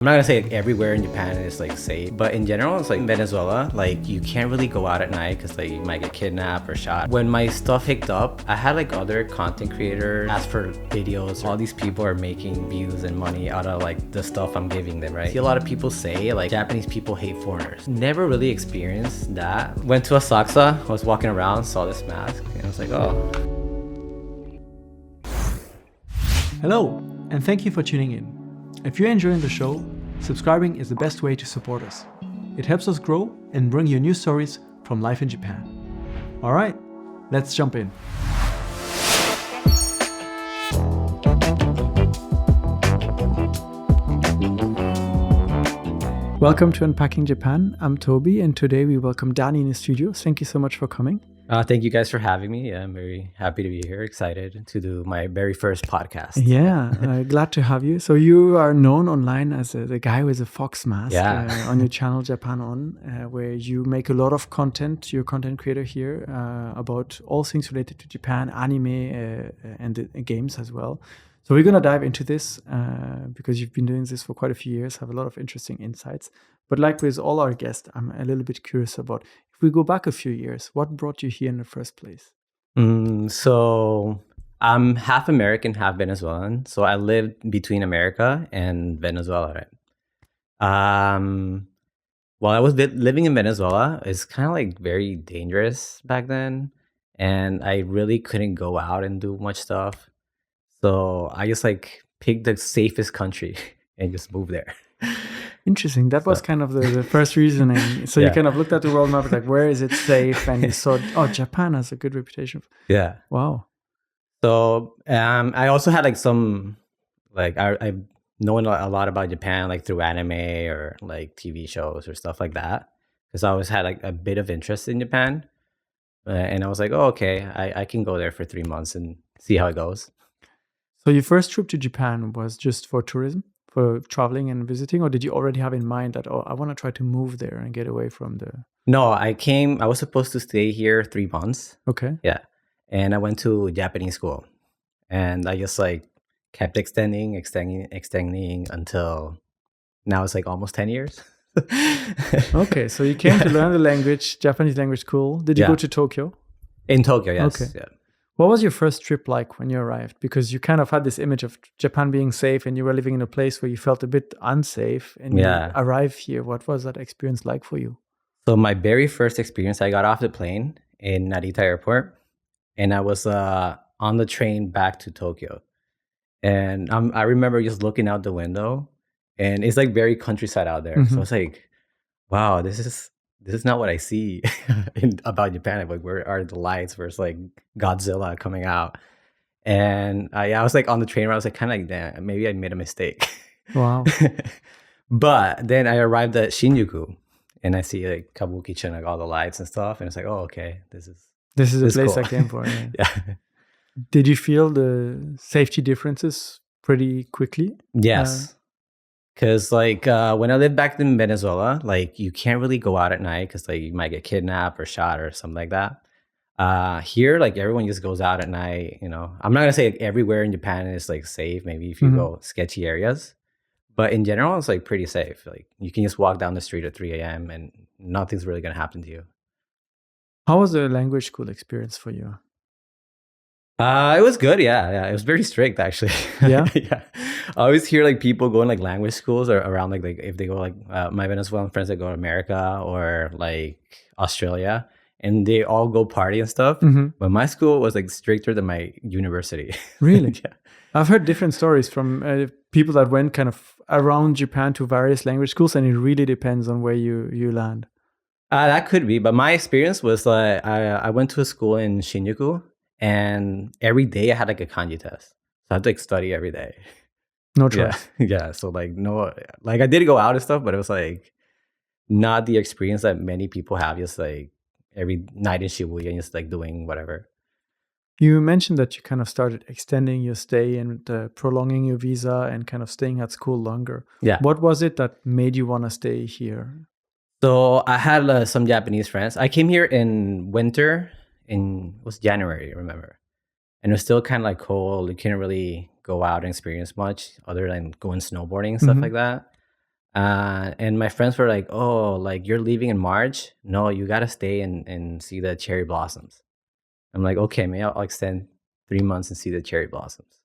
I'm not gonna say like everywhere in Japan is like safe, but in general, it's like Venezuela, like you can't really go out at night because like you might get kidnapped or shot. When my stuff hicked up, I had like other content creators ask for videos. All these people are making views and money out of like the stuff I'm giving them, right? I see a lot of people say like Japanese people hate foreigners. Never really experienced that. Went to Asakusa, was walking around, saw this mask, and I was like, oh. Hello, and thank you for tuning in. If you're enjoying the show, subscribing is the best way to support us. It helps us grow and bring you new stories from life in Japan. All right, let's jump in. Welcome to Unpacking Japan. I'm Toby, and today we welcome Dani in the studio. Thank you so much for coming. Thank you guys for having me. Yeah, I'm very happy to be here. Excited to do my very first podcast. Yeah, glad to have you. So you are known online as the guy with a fox mask on your channel Japan On, where you make a lot of content. You're a content creator here about all things related to Japan, anime, and the games as well. So we're going to dive into this because you've been doing this for quite a few years, have a lot of interesting insights. But like with all our guests, I'm a little bit curious about, if we go back a few years, what brought you here in the first place? So I'm half American, half Venezuelan. So I lived between America and Venezuela, right? While I was living in Venezuela, it's kind of like very dangerous back then. And I really couldn't go out and do much stuff. So I just like picked the safest country and just moved there. Interesting. That was kind of the first reasoning. So you kind of looked at the world map, like, where is it safe? And you saw, oh, Japan has a good reputation. Yeah. Wow. So I also had like some, like I've known a lot about Japan, like through anime or like TV shows or stuff like that. Because I always had like a bit of interest in Japan. And I was like, oh, okay, I can go there for 3 months and see how it goes. So your first trip to Japan was just for tourism, for traveling and visiting, or did you already have in mind that, oh, I want to try to move there and get away from the... No, I was supposed to stay here 3 months. Okay. Yeah. And I went to Japanese school and I just like kept extending until now it's like almost 10 years. Okay. So you came to learn the language, Japanese language school. Did you go to Tokyo? In Tokyo, yes. Okay. Yeah. What was your first trip like when you arrived? Because you kind of had this image of Japan being safe and you were living in a place where you felt a bit unsafe and you arrived here. What was that experience like for you? So my very first experience, I got off the plane in Narita Airport and I was on the train back to Tokyo. And I remember just looking out the window and it's like very countryside out there. Mm-hmm. So it's like, wow, this is not what I see about Japan. Like, where are the lights? Where's like Godzilla coming out? And I was like on the train where I was like kind of like, damn, maybe I made a mistake. Wow. But then I arrived at Shinjuku and I see like Kabukicho, like all the lights and stuff. And it's like, oh, okay, this is a place cool. I came for. Yeah. Yeah. Did you feel the safety differences pretty quickly? Yes. Because like when I lived back in Venezuela, like you can't really go out at night because like you might get kidnapped or shot or something like that. Here, like everyone just goes out at night. You know, I'm not gonna say like, everywhere in Japan is like safe. Maybe if you go sketchy areas, but in general, it's like pretty safe. Like you can just walk down the street at 3 a.m. and nothing's really gonna happen to you. How was the language school experience for you? It was good. Yeah. It was very strict, actually. Yeah. Yeah. I always hear like people going like language schools or around like if they go like my Venezuelan friends that go to America or like Australia and they all go party and stuff. Mm-hmm. But my school was like stricter than my university. Really? Yeah. I've heard different stories from people that went kind of around Japan to various language schools, and it really depends on where you land. That could be, but my experience was like I went to a school in Shinjuku. And every day I had like a kanji test. So I had to like study every day. No choice. Yeah. So like no, like I did go out and stuff, but it was like not the experience that many people have. Just like every night in Shibuya and just like doing whatever. You mentioned that you kind of started extending your stay and prolonging your visa and kind of staying at school longer. Yeah. What was it that made you want to stay here? So I had some Japanese friends. I came here in winter. It was January, I remember. And it was still kind of like cold. You couldn't really go out and experience much other than going snowboarding and stuff like that. And my friends were like, "Oh, like you're leaving in March? No, you gotta stay and see the cherry blossoms." I'm like, "Okay, maybe I'll extend 3 months and see the cherry blossoms."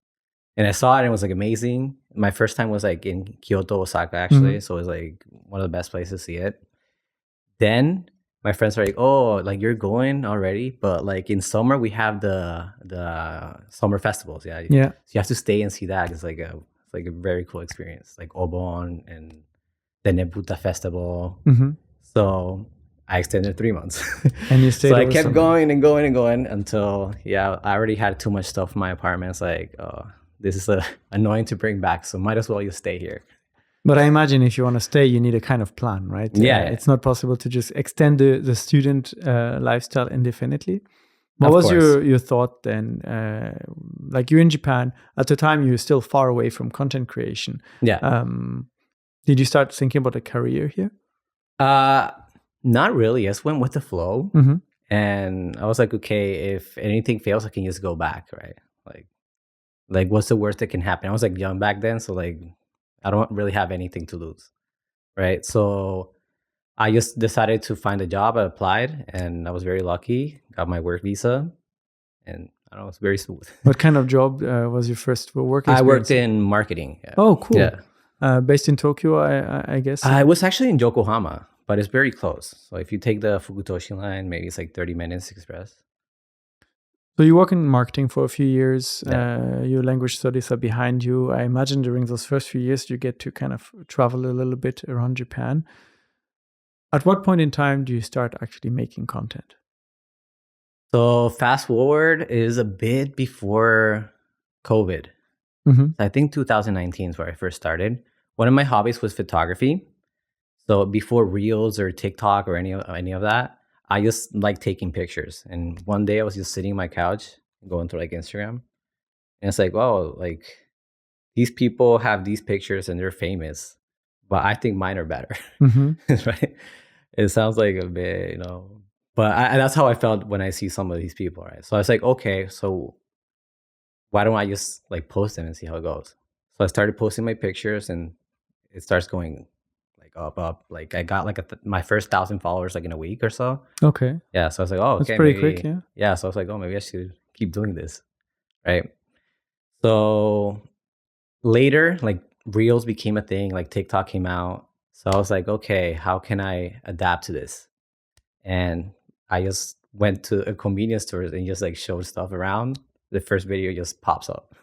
And I saw it and it was like amazing. My first time was like in Kyoto, Osaka, actually. So it was like one of the best places to see it. Then my friends are like, "Oh, like you're going already?" But like in summer, we have the summer festivals. Yeah, Yeah. so you have to stay and see that. It's like a very cool experience, like Obon and the Nebuta Festival. So I extended 3 months, and you so stayed I over kept summer. going and going and going until I already had too much stuff in my apartment. It's like, oh, this is annoying to bring back, so might as well you stay here. But I imagine if you want to stay, you need a kind of plan, right? Yeah, It's not possible to just extend the student lifestyle indefinitely. What of was course. your thought then? Like you're in Japan at the time, you're still far away from content creation. Yeah. Did you start thinking about a career here? Not really. I just went with the flow, and I was like, okay, if anything fails, I can just go back, right? Like what's the worst that can happen? I was like young back then, so like I don't really have anything to lose, right? So I just decided to find a job. I applied, and I was very lucky. Got my work visa, and I don't know, it's very smooth. What kind of job was your first work experience? I worked in marketing. Yeah. Oh, cool. Yeah. Based in Tokyo, I guess. I was actually in Yokohama, but it's very close. So if you take the Fukutoshi line, maybe it's like 30 minutes express. So you work in marketing for a few years. Yeah. Your language studies are behind you. I imagine during those first few years, you get to kind of travel a little bit around Japan. At what point in time do you start actually making content? So fast forward is a bit before COVID. I think 2019 is where I first started. One of my hobbies was photography. So before Reels or TikTok or any of that, I just like taking pictures. And one day I was just sitting on my couch going through like Instagram, and it's like, wow, like these people have these pictures and they're famous, but I think mine are better. Right? It sounds like a bit, but that's how I felt when I see some of these people, right? So I was like, okay, so why don't I just like post them and see how it goes? So I started posting my pictures, and it starts going like up. Like I got like my first 1,000 followers like in a week or so. Okay. Yeah. So I was like, oh, That's okay, pretty maybe. quick, yeah. Yeah. So I was like, oh, maybe I should keep doing this, right? So later, like Reels became a thing, like TikTok came out. So I was like, okay, how can I adapt to this? And I just went to a convenience store and just like showed stuff around. The first video just pops up.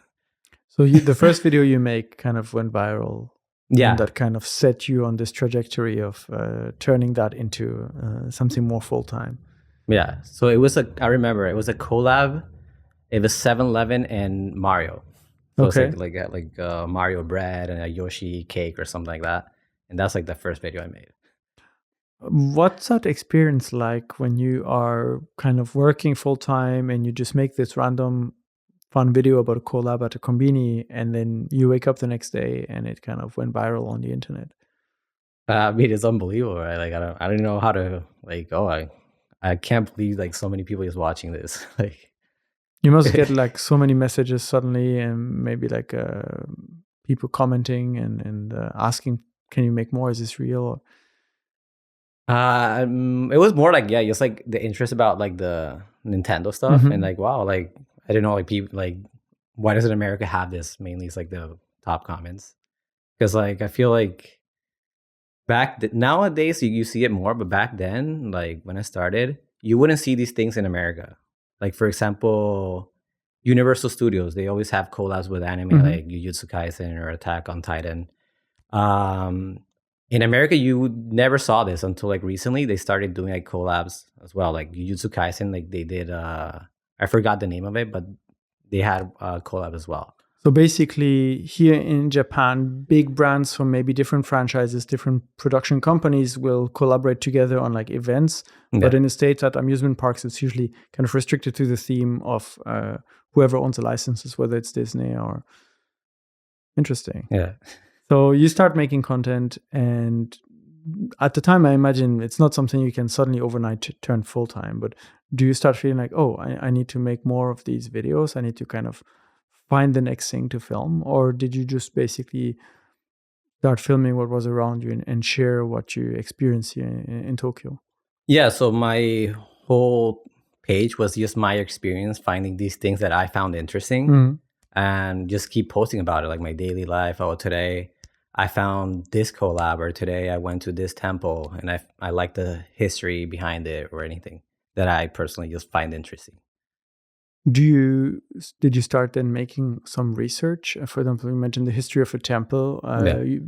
So the first video you make kind of went viral. Yeah. And that kind of set you on this trajectory of turning that into something more full-time. Yeah. So I remember it was a collab. It was 7-Eleven and Mario. So okay. It's like Mario bread and a Yoshi cake or something like that. And that's like the first video I made. What's that experience like when you are kind of working full-time and you just make this random fun video about a collab at a combini, and then you wake up the next day and it kind of went viral on the internet? I mean, it's unbelievable, right? Like I don't know how to like. Oh, I can't believe like so many people is watching this. Like, you must get like so many messages suddenly, and maybe like people commenting and asking, "Can you make more? Is this real?" It was more like just like the interest about like the Nintendo stuff, and like wow, like I didn't know like people like why doesn't America have this? Mainly, it's like the top comments, because like I feel like nowadays you see it more, but back then, like when I started, you wouldn't see these things in America. Like for example, Universal Studios, they always have collabs with anime like Jujutsu Kaisen or Attack on Titan. In America, you never saw this until like recently. They started doing like collabs as well, like Jujutsu Kaisen. Like they did, I forgot the name of it, but they had a collab as well. So basically, here in Japan, big brands from maybe different franchises, different production companies will collaborate together on like events. Yeah. But in the States, at amusement parks, it's usually kind of restricted to the theme of whoever owns the licenses, whether it's Disney or. Interesting. Yeah. So you start making content, and at the time, I imagine it's not something you can suddenly overnight turn full time. But do you start feeling like, oh, I need to make more of these videos? I need to kind of find the next thing to film? Or did you just basically start filming what was around you and share what you experienced here in Tokyo? Yeah, so my whole page was just my experience finding these things that I found interesting and just keep posting about it, like my daily life. Oh, today I found this collab, or today I went to this temple and I like the history behind it, or anything that I personally just find interesting. Did you start then making some research? For example, you mentioned the history of a temple.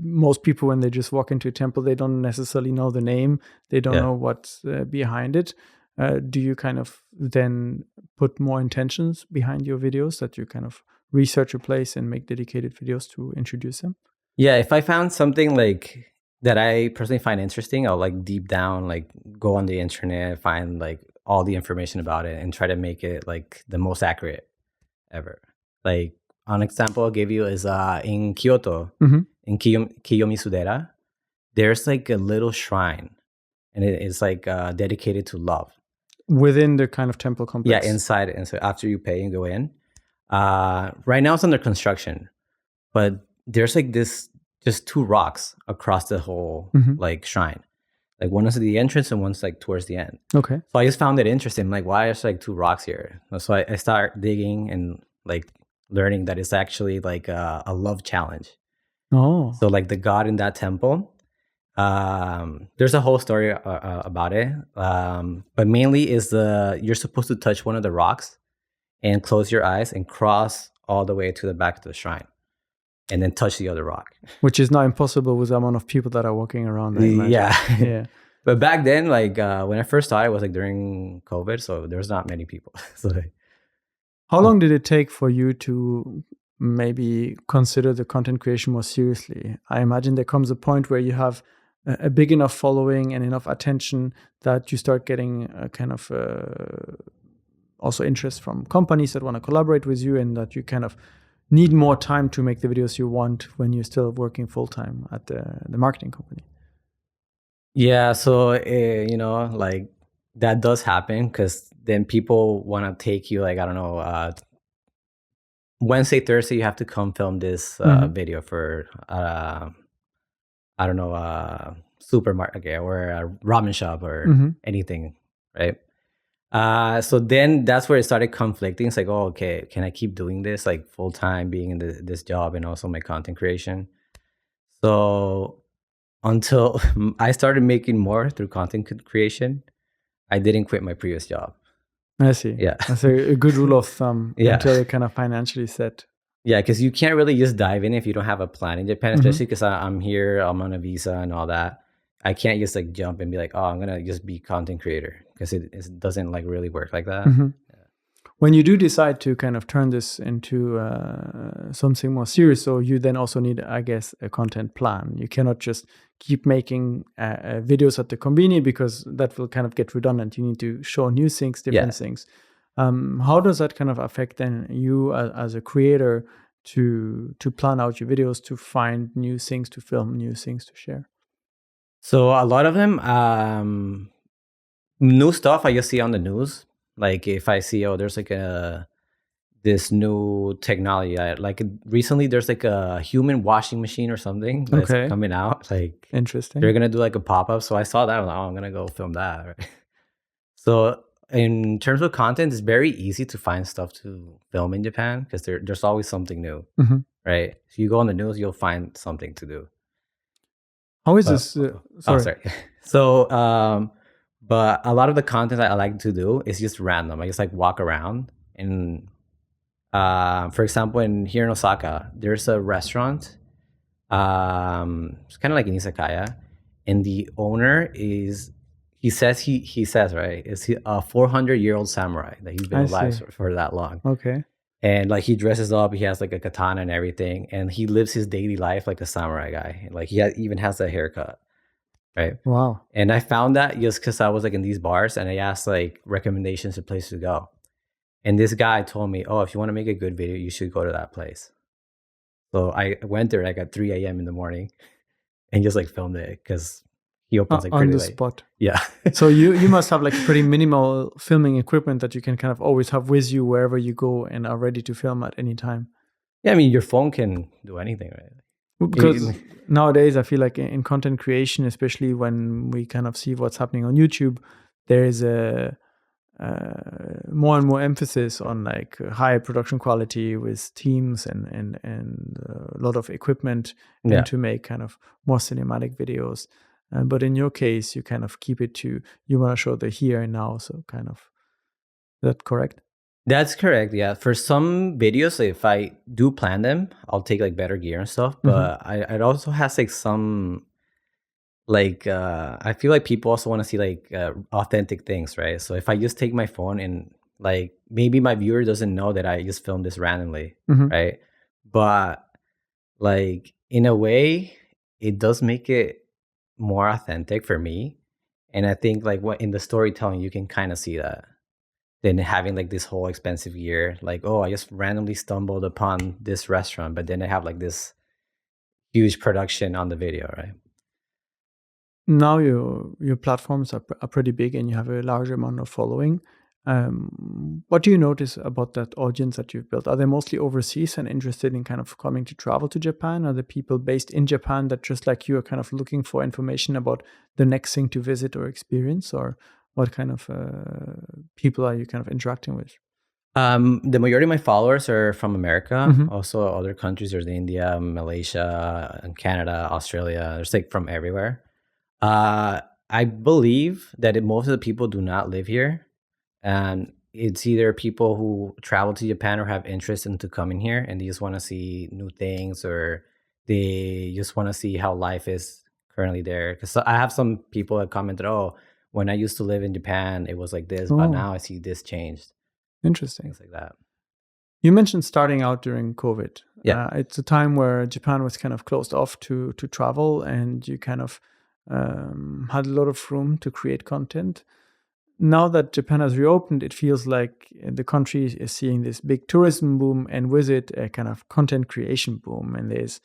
Most people, when they just walk into a temple, they don't necessarily know the name. They don't know what's behind it. Do you kind of then put more intentions behind your videos, that you kind of research a place and make dedicated videos to introduce them? Yeah, if I found something like that I personally find interesting, I'll like deep down, like go on the internet, find like all the information about it and try to make it like the most accurate ever. Like an example I'll give you is in Kyoto, in Kiyomisudera, there's like a little shrine, and it is like dedicated to love. Within the kind of temple complex? Yeah, inside it. And so after you pay and go in, right now it's under construction, but there's like this, just two rocks across the whole like shrine. Like one is at the entrance and one's like towards the end. Okay. So I just found it interesting. I'm like, why is like two rocks here? So I start digging and like learning that it's actually like a love challenge. Oh. So like the god in that temple, there's a whole story about it. But mainly is you're supposed to touch one of the rocks and close your eyes and cross all the way to the back of the shrine, and then touch the other rock. Which is not impossible with the amount of people that are walking around. Yeah. But back then, like when I first started, it was like during COVID, so there's not many people. So how long did it take for you to maybe consider the content creation more seriously? I imagine there comes a point where you have a big enough following and enough attention that you start getting a kind of also interest from companies that want to collaborate with you, and that you kind of need more time to make the videos you want when you're still working full-time at the marketing company. Yeah, so like that does happen, because then people want to take you, like, I don't know, Wednesday, Thursday, you have to come film this video for I don't know, supermarket or a ramen shop or anything, right? So then that's where it started conflicting. It's like, oh, okay, can I keep doing this like full time, being in this job and also my content creation? So until I started making more through content creation, I didn't quit my previous job. I see. Yeah, that's a good rule of thumb. Until you're kind of financially set. Yeah, because you can't really just dive in if you don't have a plan in Japan, especially because I'm here, I'm on a visa and all that. I can't just like jump and be like, oh, I'm gonna just be content creator, because it doesn't like really work like that. When you do decide to kind of turn this into something more serious, so you then also need, I guess, a content plan. You cannot just keep making videos at the convenience, because that will kind of get redundant. You need to show new things, different things. How does that kind of affect then you as a creator to plan out your videos, to find new things to film, new things to share? So a lot of them, new stuff I just see on the news. Like if I see, oh, there's like this new technology, like recently there's like a human washing machine or something that's coming out. Like interesting. They're gonna do like a pop-up. So I saw that. I'm like, oh, I'm gonna go film that. Right? So in terms of content, it's very easy to find stuff to film in Japan, because there's always something new, right? If you go on the news, you'll find something to do. How is this? Sorry. So, but a lot of the content that I like to do is just random. I just like walk around, and for example, here in Osaka, there's a restaurant. It's kind of like an izakaya, and the owner is. He says right, is he a 400-year-old samurai that he's been alive for that long. Okay. And like he dresses up, he has like a katana and everything, and he lives his daily life like a samurai guy. Like he even has a haircut, right? Wow. And I found that just because I was like in these bars and I asked like recommendations of places to go. And this guy told me, oh, if you want to make a good video, you should go to that place. So I went there like at 3 a.m. in the morning and just like filmed it, because he opens like pretty on the late. spot. Yeah. So you must have like pretty minimal filming equipment that you can kind of always have with you wherever you go and are ready to film at any time. Yeah, I mean, your phone can do anything, right? Because nowadays I feel like in content creation, especially when we kind of see what's happening on YouTube, there is a more and more emphasis on like high production quality with teams and a lot of equipment, and to make kind of more cinematic videos. But in your case, you kind of keep it to, you want to show the here and now. So kind of, is that correct? That's correct. Yeah. For some videos, if I do plan them, I'll take like better gear and stuff. But it also has like some like I feel like people also want to see like authentic things, right? So if I just take my phone and like maybe my viewer doesn't know that I just filmed this randomly, right? But like in a way, it does make it more authentic for me. And I think like what in the storytelling you can kind of see that than having like this whole expensive gear. Like, oh, I just randomly stumbled upon this restaurant, but then I have like this huge production on the video, right? Now your platforms are pretty big and you have a large amount of following. What do you notice about that audience that you've built? Are they mostly overseas and interested in kind of coming to travel to Japan? Are the people based in Japan that just like you are kind of looking for information about the next thing to visit or experience? Or what kind of people are you kind of interacting with? The majority of my followers are from America, also other countries. There's India, Malaysia, and Canada, Australia. There's like from everywhere. I believe that most of the people do not live here, and it's either people who travel to Japan or have interest into coming here, and they just want to see new things, or they just want to see how life is currently there. Because I have some people that commented, "Oh, when I used to live in Japan, it was like this, but now I see this changed." Interesting. Things like that. You mentioned starting out during COVID. Yeah. It's a time where Japan was kind of closed off to travel, and you kind of had a lot of room to create content. Now that Japan has reopened, it feels like the country is seeing this big tourism boom, and with it, a kind of content creation boom. And there's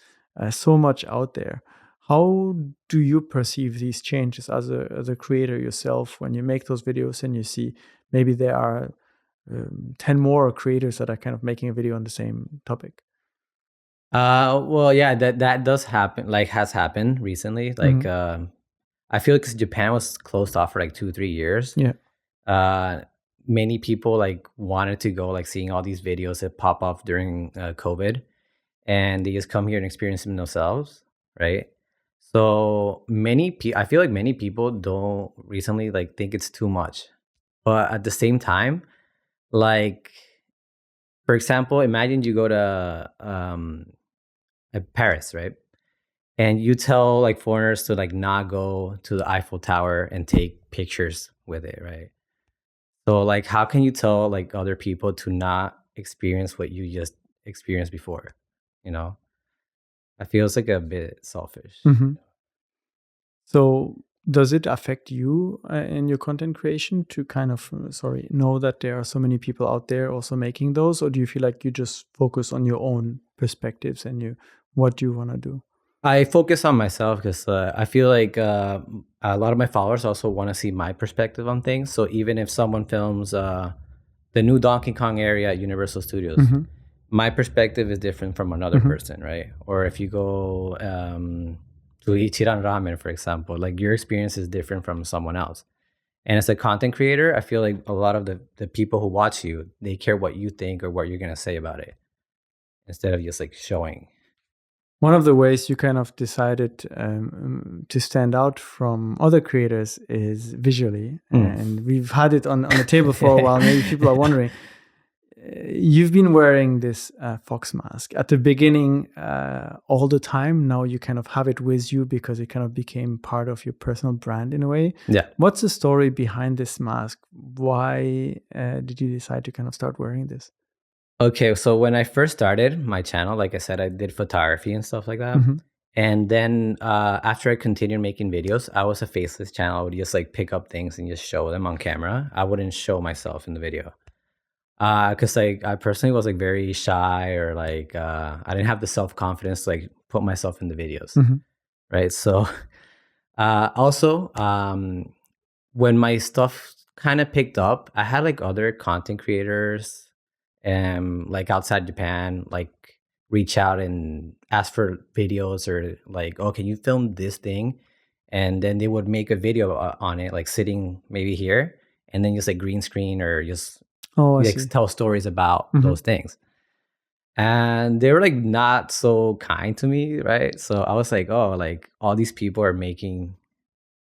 so much out there. How do you perceive these changes as a creator yourself when you make those videos and you see maybe there are 10 more creators that are kind of making a video on the same topic? Well, yeah, that does happen, like has happened recently. Like, I feel like 'cause Japan was closed off for like 2-3 years. Yeah. Many people like wanted to go, like seeing all these videos that pop up during COVID, and they just come here and experience them themselves, right? So I feel like many people don't recently like think it's too much, but at the same time, like for example, imagine you go to Paris, right? And you tell like foreigners to like not go to the Eiffel Tower and take pictures with it, right? So like how can you tell like other people to not experience what you just experienced before? You know? I feel it's like a bit selfish. So does it affect you in your content creation to kind of, know that there are so many people out there also making those? Or do you feel like you just focus on your own perspectives and what you want to do? I focus on myself because I feel like a lot of my followers also want to see my perspective on things. So even if someone films the new Donkey Kong area at Universal Studios, my perspective is different from another person, right? Or if you go to Ichiran Ramen, for example, like your experience is different from someone else. And as a content creator, I feel like a lot of the people who watch you, they care what you think or what you're going to say about it instead of just like showing. One of the ways you kind of decided to stand out from other creators is visually. And we've had it on the table for a while. Maybe people are wondering. You've been wearing this fox mask at the beginning all the time. Now you kind of have it with you because it kind of became part of your personal brand in a way. Yeah. What's the story behind this mask? Why did you decide to kind of start wearing this? Okay, so when I first started my channel, like I said, I did photography and stuff like that. And then after I continued making videos, I was a faceless channel. I would just like pick up things and just show them on camera. I wouldn't show myself in the video. Because like I personally was like very shy, or like I didn't have the self-confidence to like put myself in the videos. Right. So also when my stuff kind of picked up, I had like other content creators like outside Japan, like reach out and ask for videos or like, oh, can you film this thing? And then they would make a video on it, like sitting maybe here, and then just like green screen or just like tell stories about those things. And they were like not so kind to me, right? So I was like, oh, like all these people are making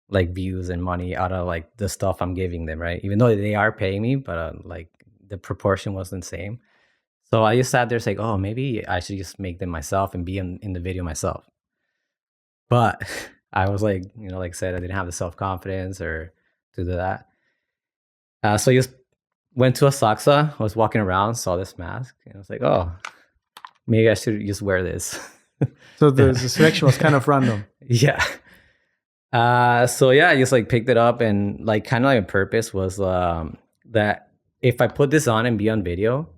like views and money out of like the stuff I'm giving them, right? Even though they are paying me, but like the proportion wasn't the same. So I just sat there like, oh, maybe I should just make them myself and be in the video myself. But I was like, like I said, I didn't have the self-confidence or to do that. So I just went to Asakusa. I was walking around, saw this mask, and I was like, oh, maybe I should just wear this. So the selection was kind of random. Yeah. So yeah, I just like picked it up, and like kind of like a purpose was that if I put this on and be on video,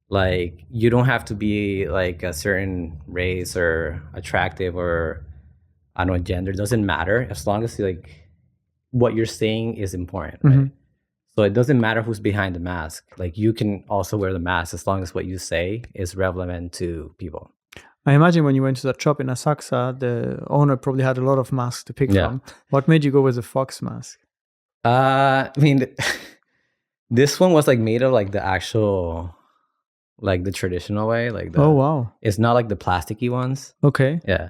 like you don't have to be like a certain race or attractive or I don't know, gender. It doesn't matter as long as like what you're saying is important, right? So it doesn't matter who's behind the mask. Like you can also wear the mask as long as what you say is relevant to people. I imagine when you went to that shop in Asakusa, the owner probably had a lot of masks to pick from. What made you go with a fox mask? I mean, this one was like made of like the actual, like the traditional way. Like the, oh, wow. It's not like the plasticky ones. Okay. Yeah.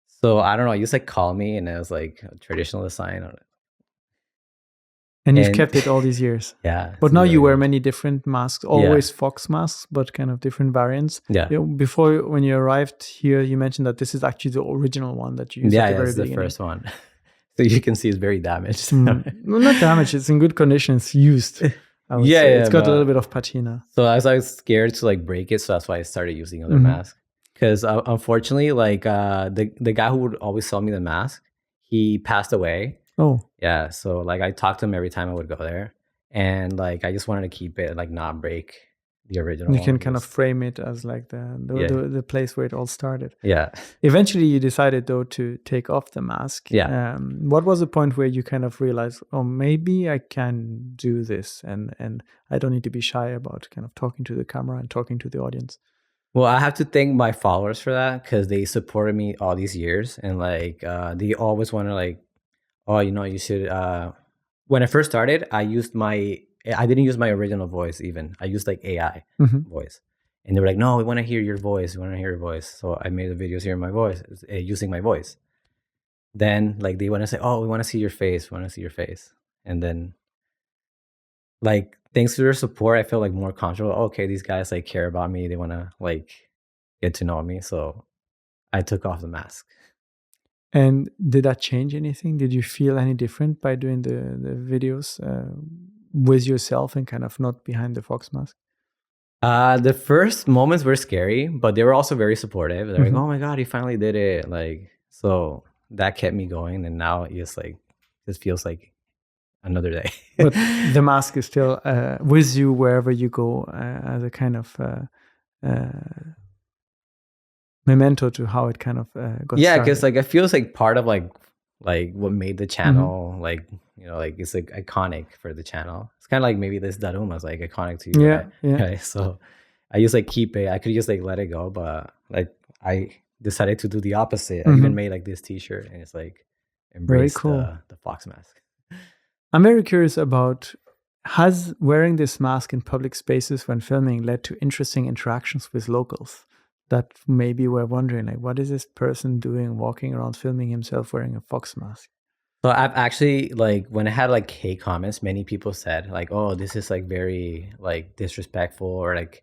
So I don't know. You just like call me and it was like a traditional design on it. And you've kept it all these years. Yeah. But now you wear many different masks, always fox masks, but kind of different variants. Yeah. Before, when you arrived here, you mentioned that this is actually the original one that you used at the very beginning. Yeah, the first one. So you can see it's very damaged. Well, not damaged. It's in good condition. It's used. It's got a little bit of patina. So I was scared to like break it. So that's why I started using other masks. Because unfortunately, like the guy who would always sell me the mask, he passed away. Oh. Yeah. So like I talked to him every time I would go there. And like I just wanted to keep it, like not break the original. You can kind of frame it as like the place where it all started. Yeah. Eventually you decided though to take off the mask. Yeah. What was the point where you kind of realized, oh, maybe I can do this and I don't need to be shy about kind of talking to the camera and talking to the audience? Well, I have to thank my followers for that because they supported me all these years. And like they always want to like, oh, you should when I first started, I didn't use my original voice even. I used like AI voice. And they were like, no, we want to hear your voice. We want to hear your voice. So I made the videos hearing my voice, using my voice. Then like they want to say, oh, we want to see your face. We want to see your face. And then like, thanks to their support, I feel like more comfortable. Okay, these guys like care about me. They want to like get to know me. So I took off the mask. And did that change anything? Did you feel any different by doing the videos with yourself and kind of not behind the fox mask? The first moments were scary, but they were also very supportive. They're like, oh my God, you finally did it. Like, so that kept me going. And now it's like, this feels like another day. But the mask is still with you wherever you go as a kind of memento to how it kind of got started. Because like it feels like part of like what made the channel like it's like iconic for the channel. It's kind of like maybe this Daruma is like iconic to you. Yeah. Right? So I just like keep it. I could just like let it go, but like I decided to do the opposite. I even made like this T-shirt and it's like embrace the fox mask. I'm very curious about, has wearing this mask in public spaces when filming led to interesting interactions with locals that maybe we're wondering, like, what is this person doing walking around filming himself wearing a fox mask? So I've actually, like, when I had like hate comments, many people said like, oh, this is like very like disrespectful, or like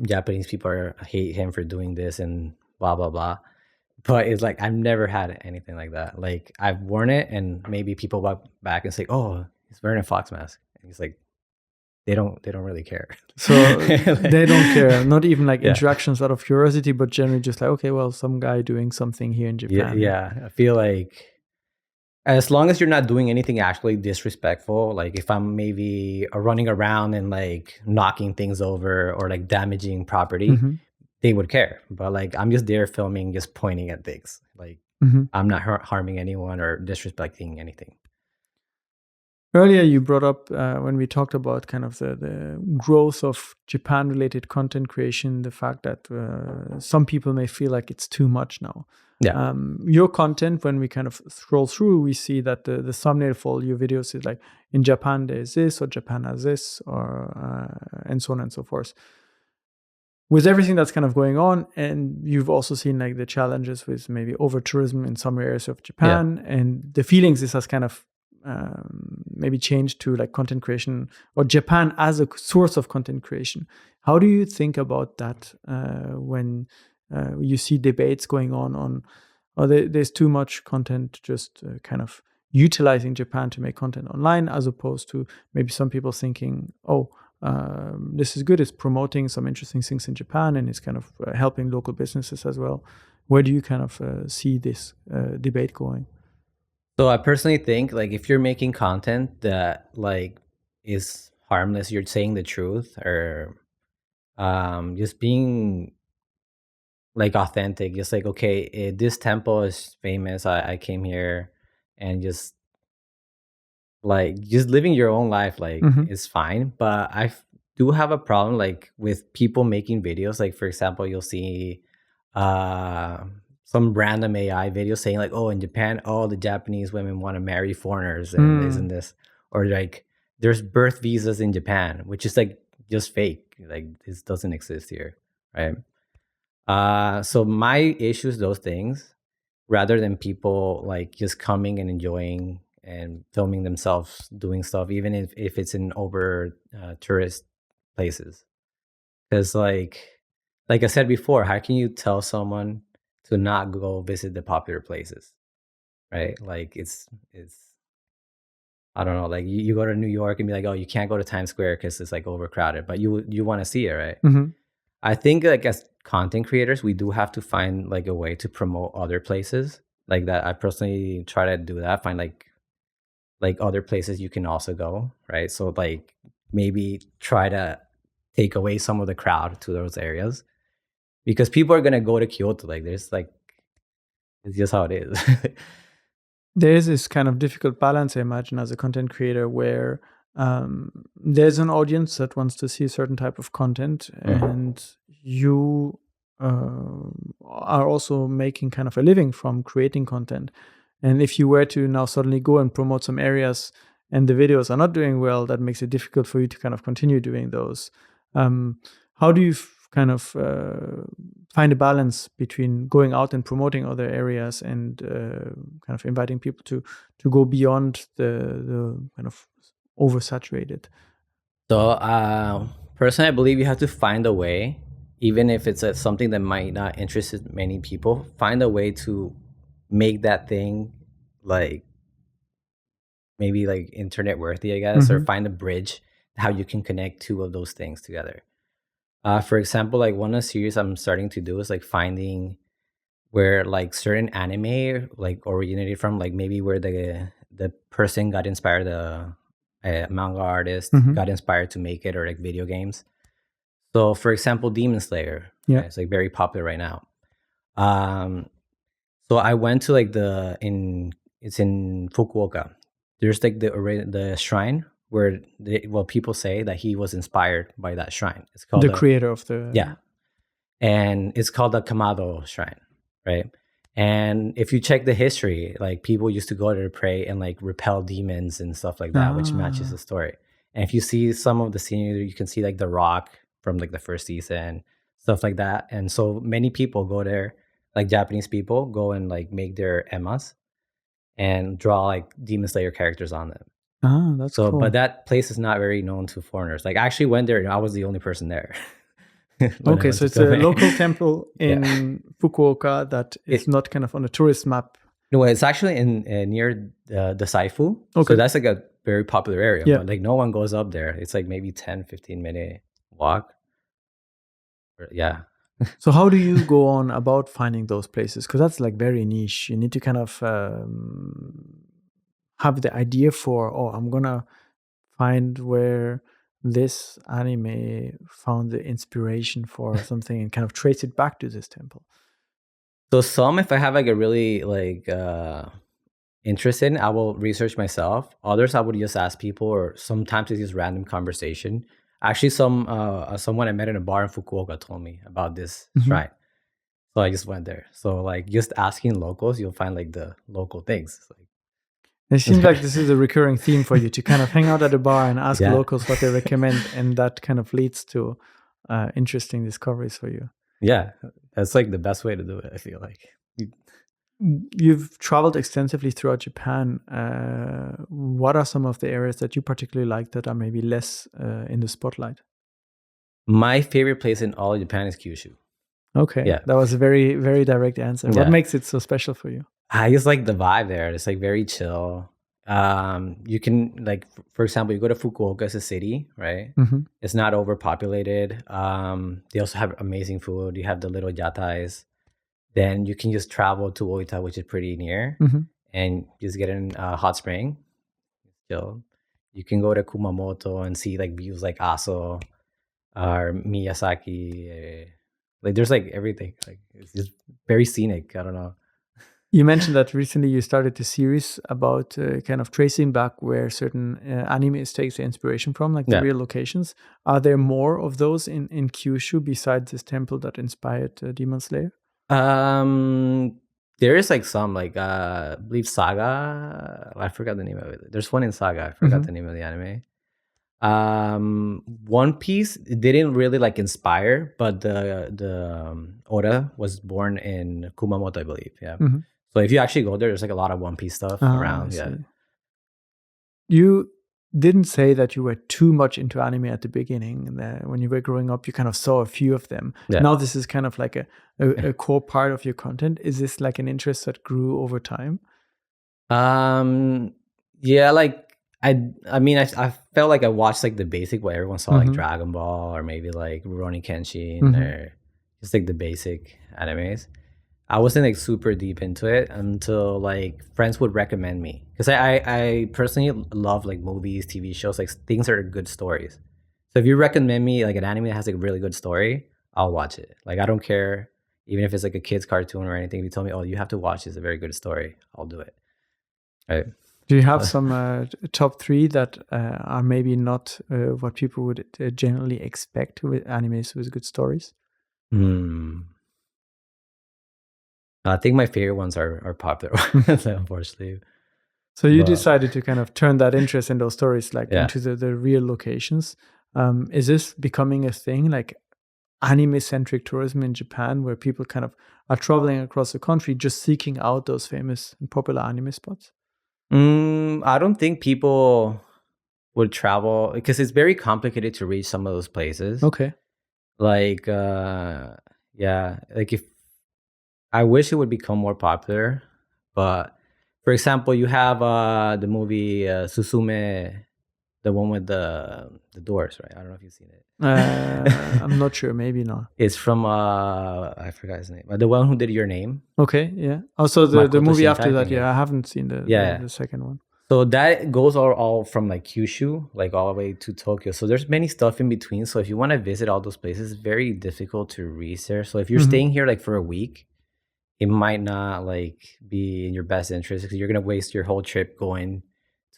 Japanese people hate him for doing this and blah blah blah. But it's like I've never had anything like that. Like I've worn it and maybe people walk back and say, oh, he's wearing a fox mask. And he's like, they don't really care. So they don't care. Not even like interactions out of curiosity, but generally just like, okay, well, some guy doing something here in Japan. Yeah. I feel like as long as you're not doing anything actually disrespectful, like if I'm maybe running around and like knocking things over or like damaging property, they would care. But like I'm just there filming, just pointing at things. Like I'm not harming anyone or disrespecting anything. Earlier, you brought up when we talked about kind of the growth of Japan-related content creation, the fact that some people may feel like it's too much now. Yeah. Your content, when we kind of scroll through, we see that the thumbnail for all your videos is like, in Japan there's this, or Japan has this, or and so on and so forth. With everything that's kind of going on, and you've also seen like the challenges with maybe over-tourism in some areas of Japan, and the feelings this has kind of maybe changed to like content creation or Japan as a source of content creation. How do you think about that when you see debates going on or there's too much content just kind of utilizing Japan to make content online, as opposed to maybe some people thinking, oh, this is good, it's promoting some interesting things in Japan and it's kind of helping local businesses as well. Where do you kind of see this debate going? So I personally think like if you're making content that like is harmless, you're saying the truth, or just being like authentic, just like, okay, this temple is famous, I came here, and just like just living your own life like is fine. But do have a problem like with people making videos, like for example you'll see uh some random AI video saying like, oh, in Japan all the Japanese women want to marry foreigners and this and this, or like there's birth visas in Japan, which is like just fake, like this doesn't exist here, right? So my issue is those things, rather than people like just coming and enjoying and filming themselves doing stuff, even if it's in over tourist places. Because like I said before, how can you tell someone to not go visit the popular places, right? Like it's I don't know, like you go to New York and be like, oh, you can't go to Times Square because it's like overcrowded, but you want to see it, right? I think like as content creators, we do have to find like a way to promote other places like that. I personally try to do that, find like other places you can also go, right? So like maybe try to take away some of the crowd to those areas, because people are gonna go to Kyoto. Like there's like it's just how it is. There is this kind of difficult balance, I imagine, as a content creator, where there's an audience that wants to see a certain type of content, and you are also making kind of a living from creating content. And if you were to now suddenly go and promote some areas and the videos are not doing well, that makes it difficult for you to kind of continue doing those. How do you kind of find a balance between going out and promoting other areas and kind of inviting people to go beyond the kind of oversaturated? So personally, I believe you have to find a way, even if it's something that might not interest many people, find a way to make that thing like maybe like internet worthy, I guess, or find a bridge how you can connect two of those things together. For example, like one of the series I'm starting to do is like finding where like certain anime like originated from, like maybe where the person got inspired, the manga artist got inspired to make it, or like video games. So for example, Demon Slayer, Yeah. right? It's like very popular right now. So I went to like it's in Fukuoka. There's like the shrine where people say that he was inspired by that shrine. It's called the creator of the and it's called the Kamado Shrine, right? And if you check the history, like people used to go there to pray and like repel demons and stuff like that, which matches the story. And if you see some of the scenery, you can see like the rock from like the first season, stuff like that. And so many people go there, like Japanese people go and like make their emas and draw like Demon Slayer characters on them. That's cool. But that place is not very known to foreigners. Like I actually went there and I was the only person there. Okay, so it's a local temple in Fukuoka that is not kind of on a tourist map. No, it's actually in near the Saifu. Okay. So that's like a very popular area. Yeah. But like no one goes up there. It's like maybe 10-15 minute walk. Yeah. So how do you go on about finding those places? Because that's like very niche. You need to kind of have the idea for, oh, I'm going to find where this anime found the inspiration for something and kind of trace it back to this temple. So some, if I have like a really like interested in, I will research myself. Others, I would just ask people, or sometimes it's just random conversation. Actually, someone I met in a bar in Fukuoka told me about this shrine. So I just went there. So like just asking locals, you'll find like the local things. It seems like this is a recurring theme for you, to kind of hang out at a bar and ask locals what they recommend, and that kind of leads to interesting discoveries for you. Yeah, that's like the best way to do it, I feel like. You've traveled extensively throughout Japan. What are some of the areas that you particularly like that are maybe less in the spotlight? My favorite place in all of Japan is Kyushu. Okay, yeah. That was a very, very direct answer. What makes it so special for you? I just like the vibe there. It's like very chill. You can, like, for example, you go to Fukuoka as a city, right? It's not overpopulated. They also have amazing food. You have the little yatais. Then you can just travel to Oita, which is pretty near, and just get in a hot spring. Chill. You can go to Kumamoto and see like views like Aso or Miyazaki. Like there's like everything. Like it's just very scenic. I don't know. You mentioned that recently you started a series about kind of tracing back where certain animes takes inspiration from, like the real locations. Are there more of those in Kyushu besides this temple that inspired Demon Slayer? There is like some, like I believe Saga. I forgot the name of it. There's one in Saga. I forgot the name of the anime. One Piece didn't really like inspire, but the Oda was born in Kumamoto, I believe. Yeah. So if you actually go there, there's like a lot of One Piece stuff around. Yeah. You didn't say that you were too much into anime at the beginning. When you were growing up, you kind of saw a few of them. Yeah. Now this is kind of like a core part of your content. Is this like an interest that grew over time? Yeah, like I mean, I felt like I watched like the basic what everyone saw, like Dragon Ball or maybe like Rurouni Kenshin or just like the basic animes. I wasn't like super deep into it until like friends would recommend me, because I personally love like movies, TV shows, like things that are good stories. So if you recommend me like an anime that has like a really good story, I'll watch it. Like I don't care, even if it's like a kid's cartoon or anything. If you tell me, oh, you have to watch this, a very good story, I'll do it. Right. Do you have some top 3 that are maybe not what people would generally expect with animes with good stories? I think my favorite ones are popular ones, unfortunately. So you decided to kind of turn that interest in those stories like into the real locations. Is this becoming a thing, like anime-centric tourism in Japan, where people kind of are traveling across the country just seeking out those famous and popular anime spots? I don't think people would travel because it's very complicated to reach some of those places. Okay. Like, like if I wish it would become more popular, but for example, you have the movie Suzume, the one with the doors, right? I don't know if you've seen it. I'm not sure. Maybe not. It's from I forgot his name. The one who did Your Name. Okay, yeah. Also, the movie after that, I haven't seen the second one. So that goes all from like Kyushu, like all the way to Tokyo. So there's many stuff in between. So if you want to visit all those places, it's very difficult to reach there. So if you're staying here like for a week, it might not like be in your best interest, because you're gonna waste your whole trip going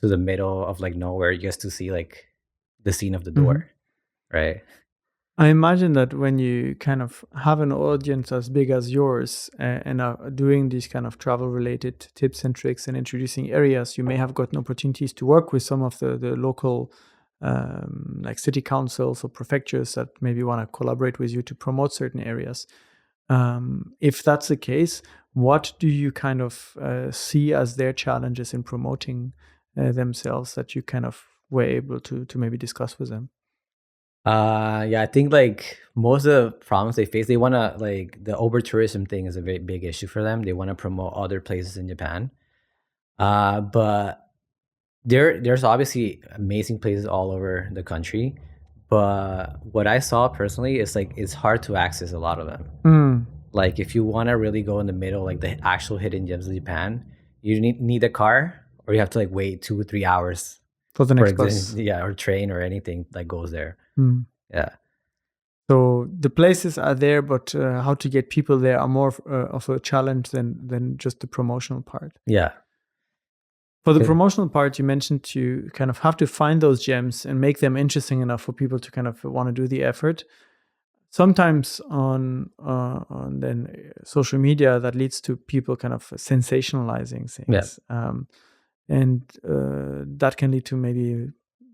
to the middle of like nowhere just to see like the scene of the door, right? I imagine that when you kind of have an audience as big as yours and are doing these kind of travel-related tips and tricks and introducing areas, you may have gotten opportunities to work with some of the local like city councils or prefectures that maybe want to collaborate with you to promote certain areas. If that's the case, what do you kind of see as their challenges in promoting themselves that you kind of were able to maybe discuss with them? I think like most of the problems they face, they want to like the overtourism thing is a very big issue for them. They want to promote other places in Japan, but there's obviously amazing places all over the country. But what I saw personally is like it's hard to access a lot of them. Like if you want to really go in the middle, like the actual hidden gems of Japan, you need a car, or you have to like wait 2 or 3 hours for the next bus. Yeah, or train or anything that goes there. Yeah. So the places are there, but how to get people there are more of a challenge than just the promotional part. Yeah. For the promotional part, you mentioned you kind of have to find those gems and make them interesting enough for people to kind of want to do the effort. Sometimes on then social media, that leads to people kind of sensationalizing things, and that can lead to maybe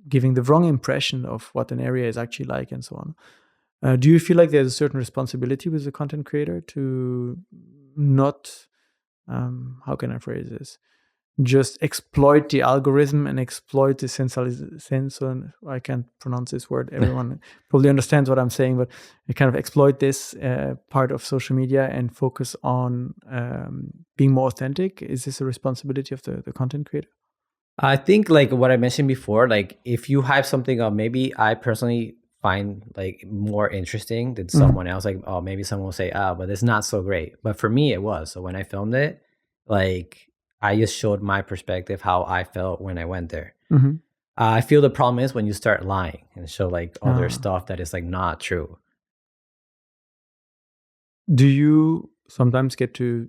giving the wrong impression of what an area is actually like, and so on. Do you feel like there's a certain responsibility with the content creator to not, how can I phrase this? Just exploit the algorithm and exploit the sensor. I can't pronounce this word. Everyone probably understands what I'm saying, but you kind of exploit this part of social media and focus on being more authentic. Is this a responsibility of the content creator? I think like what I mentioned before, like if you hype something up, maybe I personally find like more interesting than someone else. Like, oh, maybe someone will say, but it's not so great. But for me, it was. So when I filmed it, like I just showed my perspective, how I felt when I went there. I feel the problem is when you start lying and show like other stuff that is like not true. Do you sometimes get to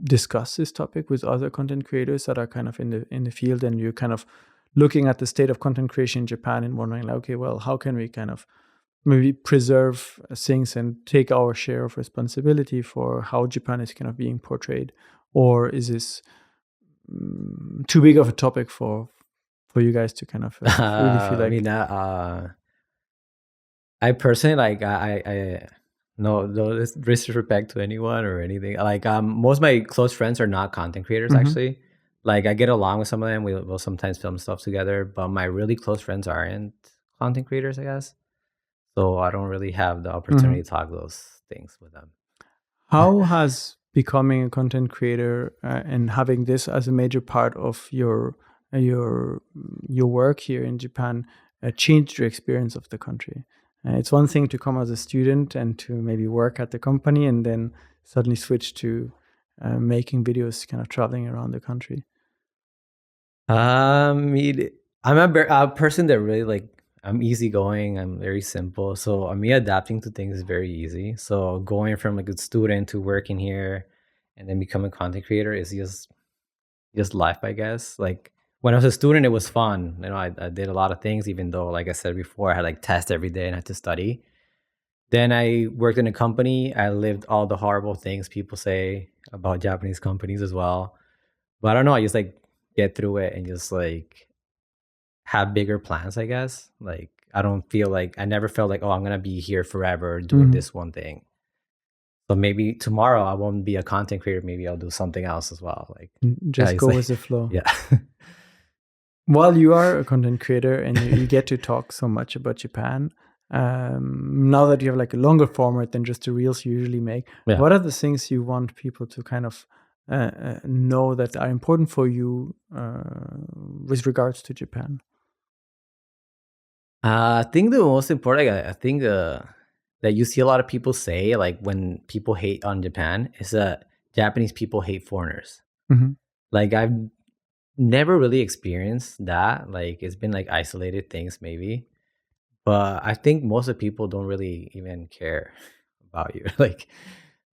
discuss this topic with other content creators that are kind of in the field, and you're kind of looking at the state of content creation in Japan and wondering like, okay, well, how can we kind of maybe preserve things and take our share of responsibility for how Japan is kind of being portrayed? Or is this too big of a topic for you guys to kind of really feel like? I mean, I personally like I no disrespect to anyone or anything. Like most of my close friends are not content creators actually. Like I get along with some of them. We'll sometimes film stuff together, but my really close friends aren't content creators, I guess. So I don't really have the opportunity to talk those things with them. How has becoming a content creator and having this as a major part of your work here in Japan changed your experience of the country? It's one thing to come as a student and to maybe work at the company and then suddenly switch to making videos, kind of traveling around the country. I'm a person that really like, I'm easygoing. I'm very simple. So me adapting to things is very easy. So going from like a student to working here and then becoming a content creator is just life, I guess. Like when I was a student, it was fun. You know, I did a lot of things, even though, like I said before, I had like tests every day and I had to study. Then I worked in a company. I lived all the horrible things people say about Japanese companies as well. But I don't know. I just like get through it and just like have bigger plans, I guess. Like I never felt like, oh, I'm gonna be here forever doing this one thing. So maybe tomorrow I won't be a content creator. Maybe I'll do something else as well. Like just go with the flow. Yeah. While you are a content creator and you get to talk so much about Japan, now that you have like a longer format than just the reels you usually make, what are the things you want people to kind of know that are important for you with regards to Japan? I think the most important, I think that you see a lot of people say, like when people hate on Japan, is that Japanese people hate foreigners. Like I've never really experienced that. Like it's been like isolated things maybe, but I think most of the people don't really even care about you. Like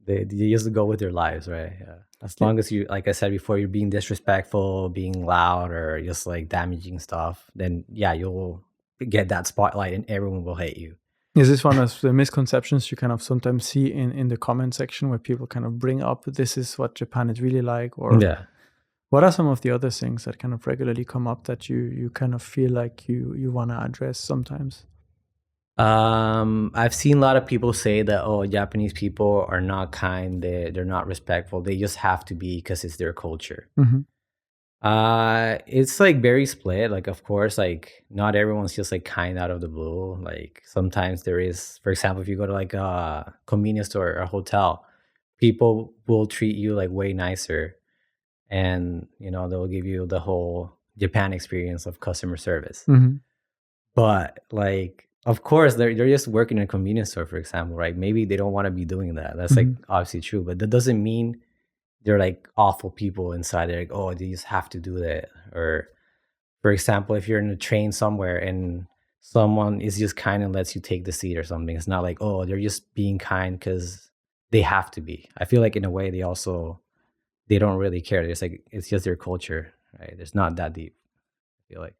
they just go with their lives, right? Yeah. As long as you, like I said before, you're being disrespectful, being loud, or just like damaging stuff, then yeah, you'll get that spotlight and everyone will hate you. Is this one of the misconceptions you kind of sometimes see in the comment section where people kind of bring up, this is what Japan is really like? Or what are some of the other things that kind of regularly come up that you kind of feel like you want to address sometimes? I've seen a lot of people say that, oh, Japanese people are not kind, they're not respectful, they just have to be because it's their culture. It's like very split. Like of course, like not everyone's just like kind out of the blue. Like sometimes there is, for example, if you go to like a convenience store or a hotel, people will treat you like way nicer, and you know they'll give you the whole Japan experience of customer service. But like of course they're just working in a convenience store, for example, right? Maybe they don't want to be doing that. That's like obviously true, but that doesn't mean they're like awful people inside. They're like, oh, they just have to do that. Or for example, if you're in a train somewhere and someone is just kind and lets you take the seat or something, it's not like, oh, they're just being kind because they have to be. I feel like in a way they don't really care. It's like it's just their culture. right? There's not that deep, I feel like.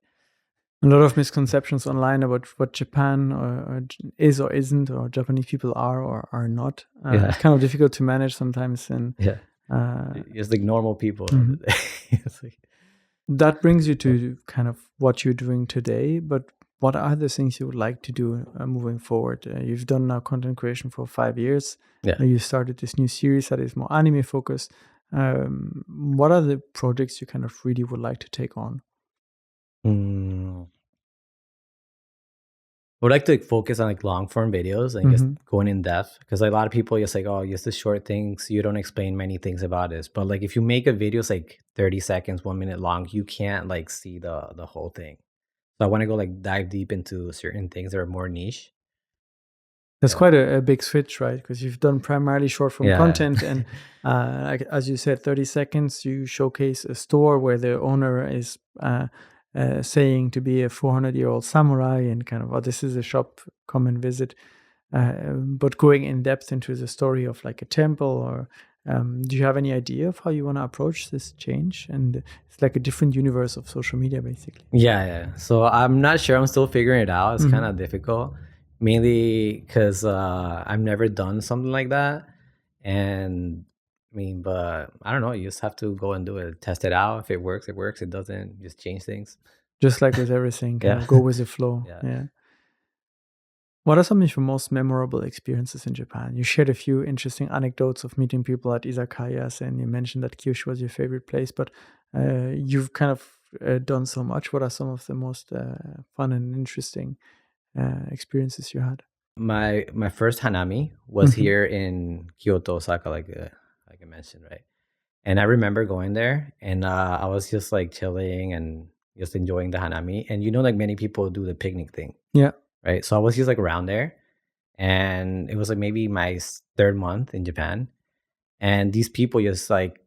A lot of misconceptions online about what Japan is or isn't, or Japanese people are or are not. It's kind of difficult to manage sometimes. And it's like normal people. Mm-hmm. That brings you to kind of what you're doing today, but what are the things you would like to do moving forward? You've done now content creation for 5 years. You started this new series that is more anime focused. What are the projects you kind of really would like to take on? I would like to focus on like long form videos and just going in depth, because like, a lot of people just like, oh, just the short things, you don't explain many things about this. But like if you make a video like 30 seconds, 1 minute long, you can't like see the whole thing. So I want to go like dive deep into certain things that are more niche. That's quite a big switch, right? Because you've done primarily short form content, and like, as you said, 30 seconds, you showcase a store where the owner is saying to be a 400-year-old samurai and kind of, oh, this is a shop, come and visit. But going in depth into the story of like a temple, or do you have any idea of how you want to approach this change? And it's like a different universe of social media, basically. Yeah. So I'm not sure. I'm still figuring it out. It's kind of difficult, mainly because I've never done something like that. And I mean, but I don't know. You just have to go and do it, test it out. If it works, it works. It doesn't, just change things. Just like with everything, kind of go with the flow. Yeah. What are some of your most memorable experiences in Japan? You shared a few interesting anecdotes of meeting people at izakayas, and you mentioned that Kyushu was your favorite place, but you've kind of done so much. What are some of the most fun and interesting experiences you had? My first hanami was here in Kyoto, Osaka, like I mentioned, right? And I remember going there, and I was just like chilling and just enjoying the hanami. And like many people do the picnic thing. Yeah. Right. So I was just like around there, and it was like maybe my third month in Japan, and these people just like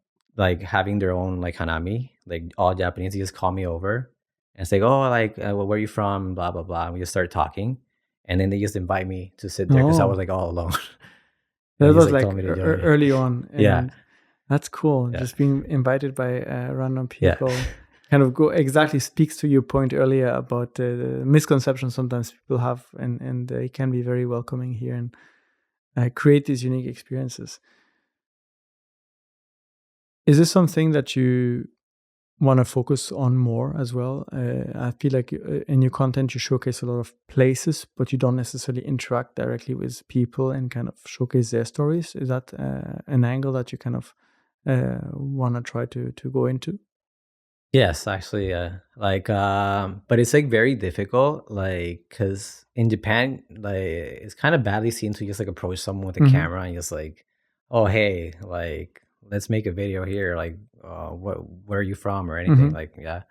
having their own like hanami, like all Japanese. They just call me over and say, "Oh, like well, where are you from?" Blah blah blah. And we just start talking, and then they just invite me to sit there because I was like all alone. That was like early on. And that's cool. Just being invited by random people. Kind of speaks to your point earlier about the misconceptions sometimes people have, and they can be very welcoming here and create these unique experiences. Is this something that you want to focus on more as well? I feel like in your content you showcase a lot of places, but you don't necessarily interact directly with people and kind of showcase their stories. Is that an angle that you kind of want to try to go into? Yes, actually, but it's like very difficult, like, because in Japan, like, it's kind of badly seen to just like approach someone with a camera and just like, oh, hey, like, let's make a video here, like, where are you from or anything, like, yeah.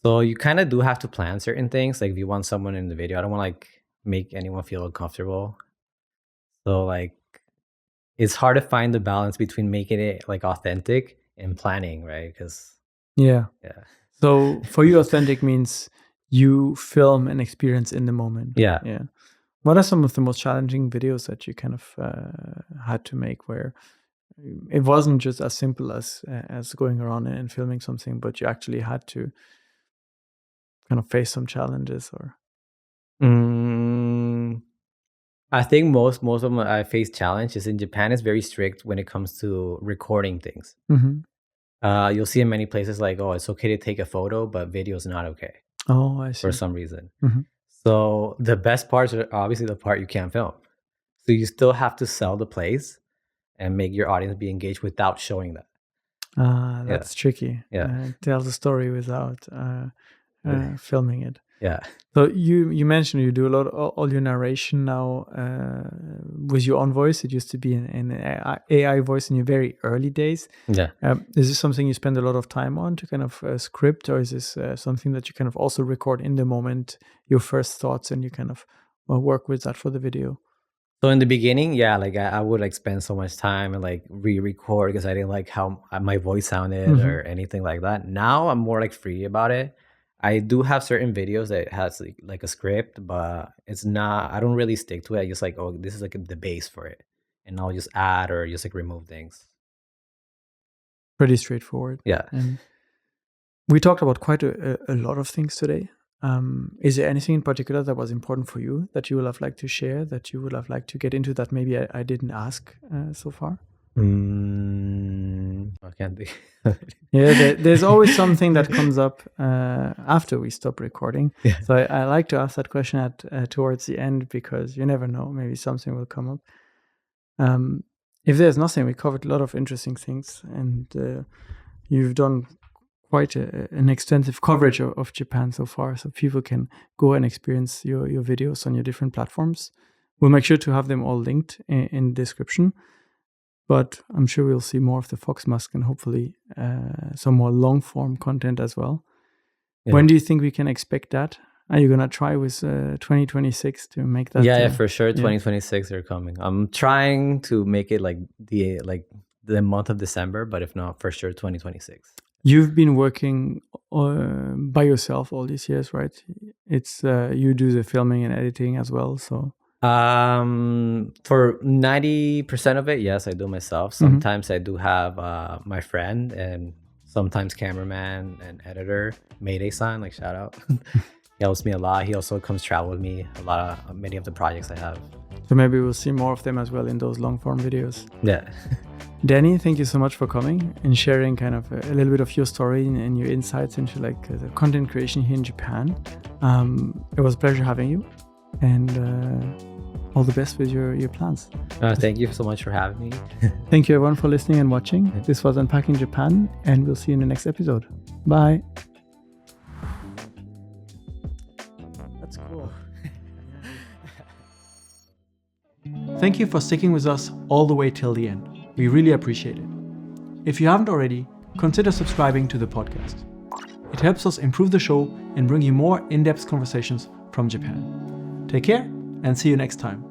So you kind of do have to plan certain things, like if you want someone in the video, I don't want to like make anyone feel uncomfortable. So like, it's hard to find the balance between making it like authentic and planning, right? Because yeah. So for you, authentic means you film an experience in the moment. Yeah. What are some of the most challenging videos that you kind of had to make, where it wasn't just as simple as going around and filming something, but you actually had to kind of face some challenges? Or I think most of them I face challenges in Japan is very strict when it comes to recording things. You'll see in many places like, oh, it's okay to take a photo, but video is not okay. Oh, I see. For some reason. So the best parts are obviously the part you can't film. So you still have to sell the place and make your audience be engaged without showing that. That's tricky. Tell the story without filming it. So you mentioned you do a lot of all your narration now with your own voice. It used to be an AI voice in your very early days. Is this something you spend a lot of time on to kind of script, or is this something that you kind of also record in the moment, your first thoughts, and you kind of work with that for the video? So in the beginning, like I would like spend so much time and like re-record because I didn't like how my voice sounded or anything like that. Now I'm more like free about it. I do have certain videos that has like a script, but it's not, I don't really stick to it. I just like, oh, this is like the base for it. And I'll just add or just like remove things. Pretty straightforward. Yeah. And We talked about quite a lot of things today. Is there anything in particular that was important for you that you would have liked to share, that you would have liked to get into that maybe I didn't ask so far? I can't think. Yeah, there's always something that comes up after we stop recording. Yeah. So I like to ask that question towards the end, because you never know, maybe something will come up. If there's nothing, we covered a lot of interesting things, and you've done quite an extensive coverage of Japan so far, so people can go and experience your videos on your different platforms. We'll make sure to have them all linked in the description, but I'm sure we'll see more of the fox mask and hopefully some more long-form content as well. Yeah. When do you think we can expect that? Are you going to try with 2026 to make that? Yeah, for sure. 2026 they're coming. I'm trying to make it like the month of December, but if not, for sure 2026. You've been working by yourself all these years, right? It's you do the filming and editing as well, so. For 90% of it, yes, I do myself. Sometimes I do have my friend, and sometimes cameraman and editor, Mayday-san, like shout out. He helps me a lot. He also comes travel with me many of the projects I have. So maybe we'll see more of them as well in those long form videos. Yeah. Dani, thank you so much for coming and sharing kind of a little bit of your story and your insights into like the content creation here in Japan. It was a pleasure having you, and all the best with your plans. Thank you so much for having me. Thank you everyone for listening and watching. This was Unpacking Japan, and we'll see you in the next episode. Bye. That's cool. Thank you for sticking with us all the way till the end. We really appreciate it. If you haven't already, consider subscribing to the podcast. It helps us improve the show and bring you more in-depth conversations from Japan. Take care and see you next time.